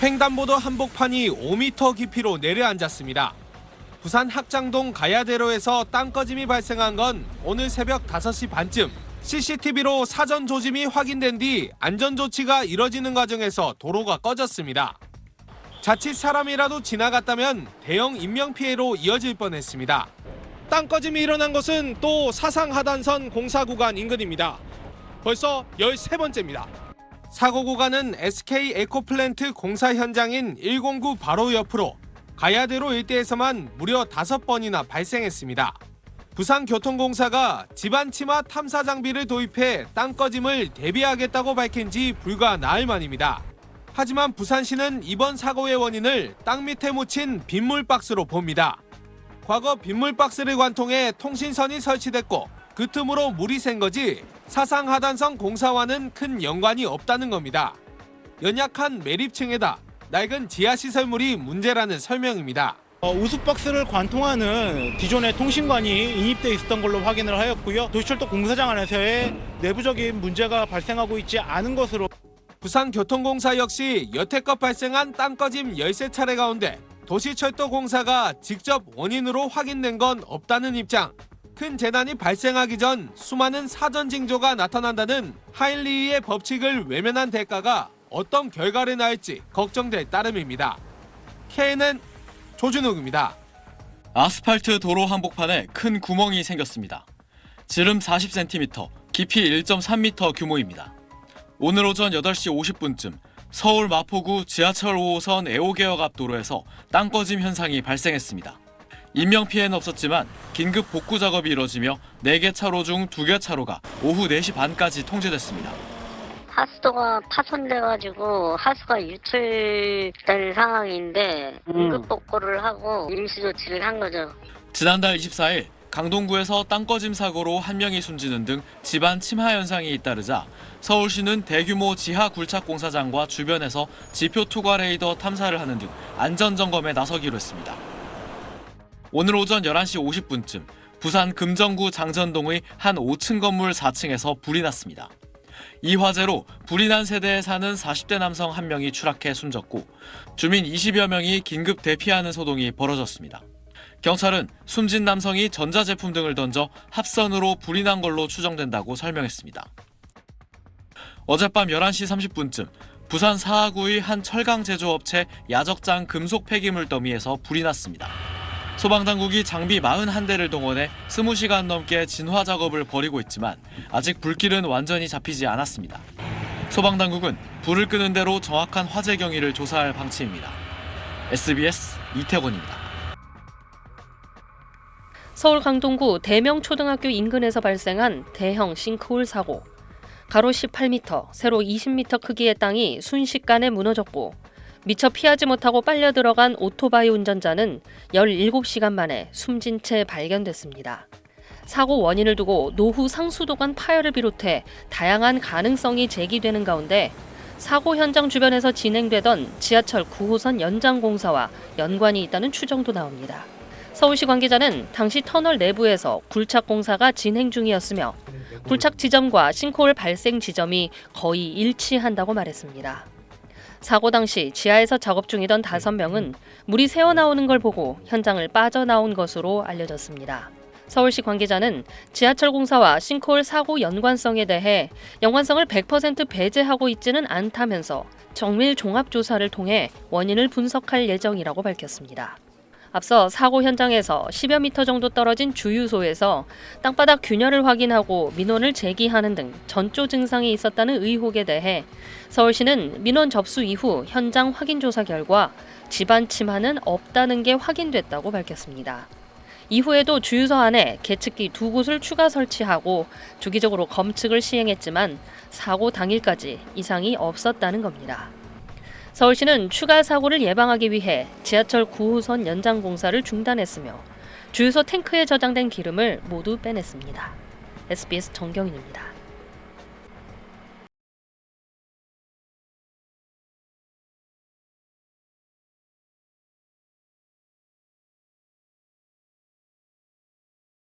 횡단보도 한복판이 5m 깊이로 내려앉았습니다. 부산 학장동 가야대로에서 땅 꺼짐이 발생한 건 오늘 새벽 5시 반쯤 CCTV로 사전 조짐이 확인된 뒤 안전조치가 이뤄지는 과정에서 도로가 꺼졌습니다. 자칫 사람이라도 지나갔다면 대형 인명피해로 이어질 뻔했습니다. 땅 꺼짐이 일어난 것은 또 사상하단선 공사 구간 인근입니다. 벌써 13번째입니다. 사고 구간은 SK 에코플랜트 공사 현장인 109 바로 옆으로 가야대로 일대에서만 무려 5번이나 발생했습니다. 부산교통공사가 집안 침하 탐사 장비를 도입해 땅 꺼짐을 대비하겠다고 밝힌 지 불과 나흘 만입니다. 하지만 부산시는 이번 사고의 원인을 땅 밑에 묻힌 빗물박스로 봅니다. 과거 빗물박스를 관통해 통신선이 설치됐고 그 틈으로 물이 샌 거지 사상하단선 공사와는 큰 연관이 없다는 겁니다. 연약한 매립층에다 낡은 지하시설물이 문제라는 설명입니다. 우수박스를 관통하는 기존의 통신관이 인입돼 있었던 걸로 확인을 하였고요. 도시철도 공사장 안에서의 내부적인 문제가 발생하고 있지 않은 것으로. 부산교통공사 역시 여태껏 발생한 땅 꺼짐 13차례 가운데 도시철도공사가 직접 원인으로 확인된 건 없다는 입장. 큰 재난이 발생하기 전 수많은 사전 징조가 나타난다는 하일리히의 법칙을 외면한 대가가 어떤 결과를 낳을지 걱정될 따름입니다. KNN 조준욱입니다. 아스팔트 도로 한복판에 큰 구멍이 생겼습니다. 지름 40cm, 깊이 1.3m 규모입니다. 오늘 오전 8시 50분쯤 서울 마포구 지하철 5호선 애호개역 앞 도로에서 땅 꺼짐 현상이 발생했습니다. 인명피해는 없었지만 긴급 복구 작업이 이뤄지며 4개 차로 중 2개 차로가 오후 4시 반까지 통제됐습니다. 하수도가 파손돼가지고 하수가 유출된 상황인데 긴급 복구를 하고 임시 조치를 한 거죠. 지난달 24일 강동구에서 땅 꺼짐 사고로 1명이 숨지는 등 집안 침하 현상이 잇따르자 서울시는 대규모 지하 굴착 공사장과 주변에서 지표 투과 레이더 탐사를 하는 등 안전 점검에 나서기로 했습니다. 오늘 오전 11시 50분쯤 부산 금정구 장전동의 한 5층 건물 4층에서 불이 났습니다. 이 화재로 불이 난 세대에 사는 40대 남성 1명이 추락해 숨졌고 주민 20여 명이 긴급 대피하는 소동이 벌어졌습니다. 경찰은 숨진 남성이 전자제품 등을 던져 합선으로 불이 난 걸로 추정된다고 설명했습니다. 어젯밤 11시 30분쯤 부산 사하구의 한 철강 제조업체 야적장 금속 폐기물 더미에서 불이 났습니다. 소방당국이 장비 41대를 동원해 20시간 넘게 진화 작업을 벌이고 있지만 아직 불길은 완전히 잡히지 않았습니다. 소방당국은 불을 끄는 대로 정확한 화재 경위를 조사할 방침입니다. SBS 이태곤입니다. 서울 강동구 대명초등학교 인근에서 발생한 대형 싱크홀 사고. 가로 18m, 세로 20m 크기의 땅이 순식간에 무너졌고 미처 피하지 못하고 빨려 들어간 오토바이 운전자는 17시간 만에 숨진 채 발견됐습니다. 사고 원인을 두고 노후 상수도관 파열을 비롯해 다양한 가능성이 제기되는 가운데 사고 현장 주변에서 진행되던 지하철 9호선 연장 공사와 연관이 있다는 추정도 나옵니다. 서울시 관계자는 당시 터널 내부에서 굴착 공사가 진행 중이었으며 굴착 지점과 싱크홀 발생 지점이 거의 일치한다고 말했습니다. 사고 당시 지하에서 작업 중이던 5명은 물이 새어나오는 걸 보고 현장을 빠져나온 것으로 알려졌습니다. 서울시 관계자는 지하철 공사와 싱크홀 사고 연관성에 대해 연관성을 100% 배제하고 있지는 않다면서 정밀 종합조사를 통해 원인을 분석할 예정이라고 밝혔습니다. 앞서 사고 현장에서 10여 미터 정도 떨어진 주유소에서 땅바닥 균열을 확인하고 민원을 제기하는 등 전조 증상이 있었다는 의혹에 대해 서울시는 민원 접수 이후 현장 확인 조사 결과 집안 침하는 없다는 게 확인됐다고 밝혔습니다. 이후에도 주유소 안에 계측기 2곳을 추가 설치하고 주기적으로 검측을 시행했지만 사고 당일까지 이상이 없었다는 겁니다. 서울시는 추가 사고를 예방하기 위해 지하철 9호선 연장 공사를 중단했으며 주유소 탱크에 저장된 기름을 모두 빼냈습니다. SBS 정경인입니다.